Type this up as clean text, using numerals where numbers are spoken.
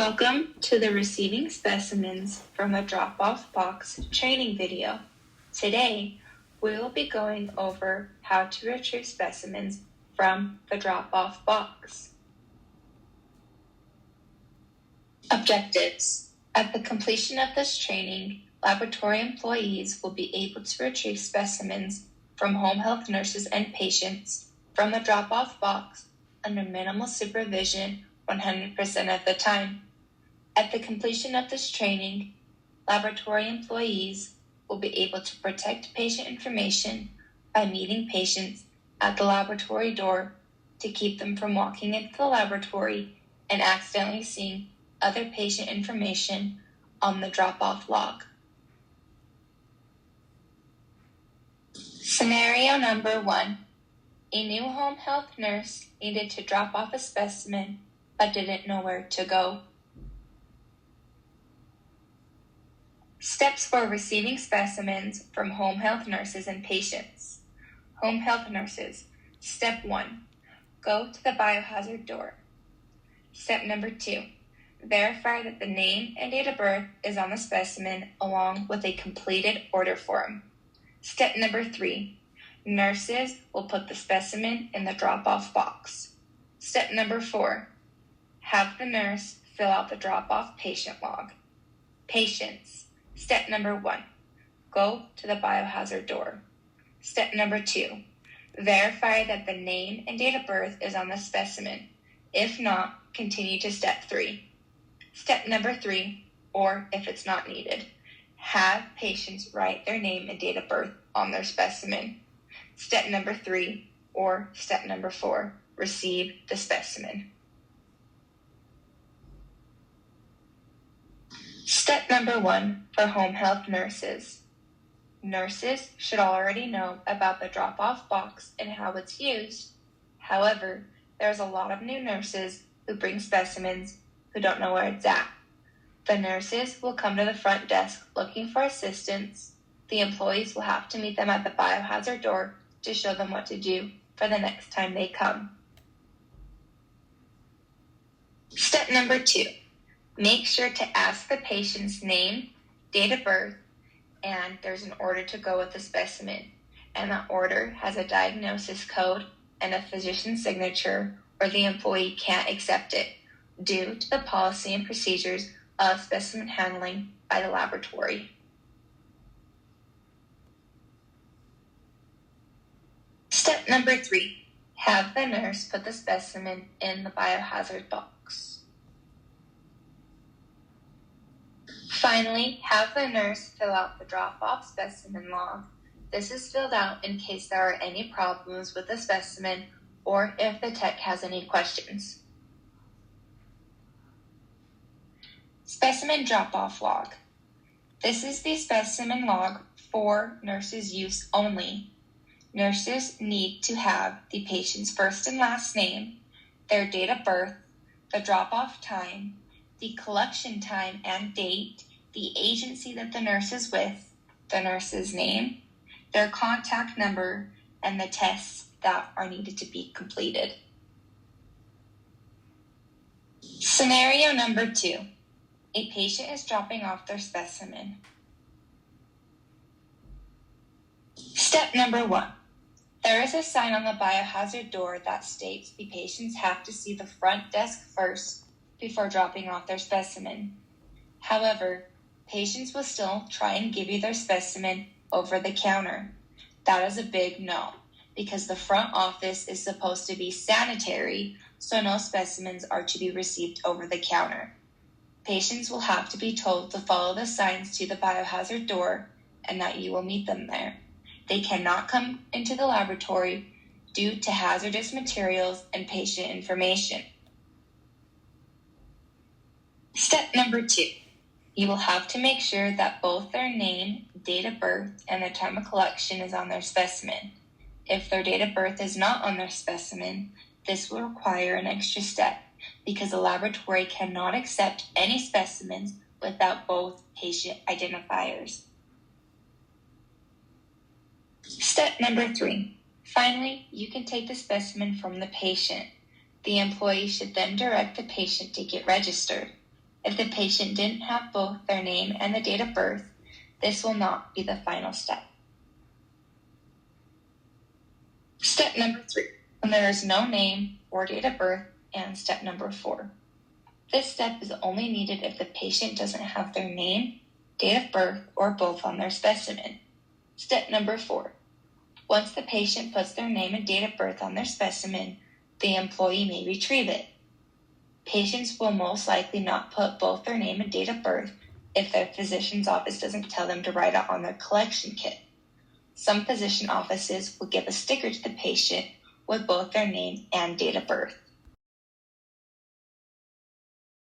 Welcome to the Receiving Specimens from the Drop-Off Box training video. Today, we will be going over how to retrieve specimens from the drop-off box. Objectives. At the completion of this training, laboratory employees will be able to retrieve specimens from home health nurses and patients from the drop-off box under minimal supervision 100% of the time. At the completion of this training, laboratory employees will be able to protect patient information by meeting patients at the laboratory door to keep them from walking into the laboratory and accidentally seeing other patient information on the drop-off log. Scenario number 1. A new home health nurse needed to drop off a specimen but didn't know where to go. Steps for receiving specimens from home health nurses and patients. Home health nurses. Step 1. Go to the biohazard door. Step number 2. Verify that the name and date of birth is on the specimen along with a completed order form. Step number 3. Nurses will put the specimen in the drop-off box. Step number 4. Have the nurse fill out the drop-off patient log. Patients. Step number 1. Go to the biohazard door. Step number 2. Verify that the name and date of birth is on the specimen. If not, continue to step 3. Step number 3, or if it's not needed, have patients write their name and date of birth on their specimen. Step number 3, or step number 4, receive the specimen. Step number 1 for home health nurses. Nurses should already know about the drop-off box and how it's used. However, there's a lot of new nurses who bring specimens who don't know where it's at. The nurses will come to the front desk looking for assistance. The employees will have to meet them at the biohazard door to show them what to do for the next time they come. Step number 2. Make sure to ask the patient's name, date of birth, and there's an order to go with the specimen. And that order has a diagnosis code and a physician's signature, or the employee can't accept it due to the policy and procedures of specimen handling by the laboratory. Step number 3. Have the nurse put the specimen in the biohazard box. Finally, have the nurse fill out the drop-off specimen log. This is filled out in case there are any problems with the specimen or if the tech has any questions. Specimen drop-off log. This is the specimen log for nurses' use only. Nurses need to have the patient's first and last name, their date of birth, the drop-off time, the collection time and date, the agency that the nurse is with, the nurse's name, their contact number, and the tests that are needed to be completed. Scenario number 2. A patient is dropping off their specimen. Step number 1. There is a sign on the biohazard door that states the patients have to see the front desk first before dropping off their specimen. However, patients will still try and give you their specimen over the counter. That is a big no, because the front office is supposed to be sanitary, so no specimens are to be received over the counter. Patients will have to be told to follow the signs to the biohazard door and that you will meet them there. They cannot come into the laboratory due to hazardous materials and patient information. Step number 2. You will have to make sure that both their name, date of birth, and the time of collection is on their specimen. If their date of birth is not on their specimen, this will require an extra step because the laboratory cannot accept any specimens without both patient identifiers. Step number 3. Finally, you can take the specimen from the patient. The employee should then direct the patient to get registered. If the patient didn't have both their name and the date of birth, this will not be the final step. Step number 3, when there is no name or date of birth, and step number 4. This step is only needed if the patient doesn't have their name, date of birth, or both on their specimen. Step number 4. Once the patient puts their name and date of birth on their specimen, the employee may retrieve it. Patients will most likely not put both their name and date of birth if their physician's office doesn't tell them to write it on their collection kit. Some physician offices will give a sticker to the patient with both their name and date of birth.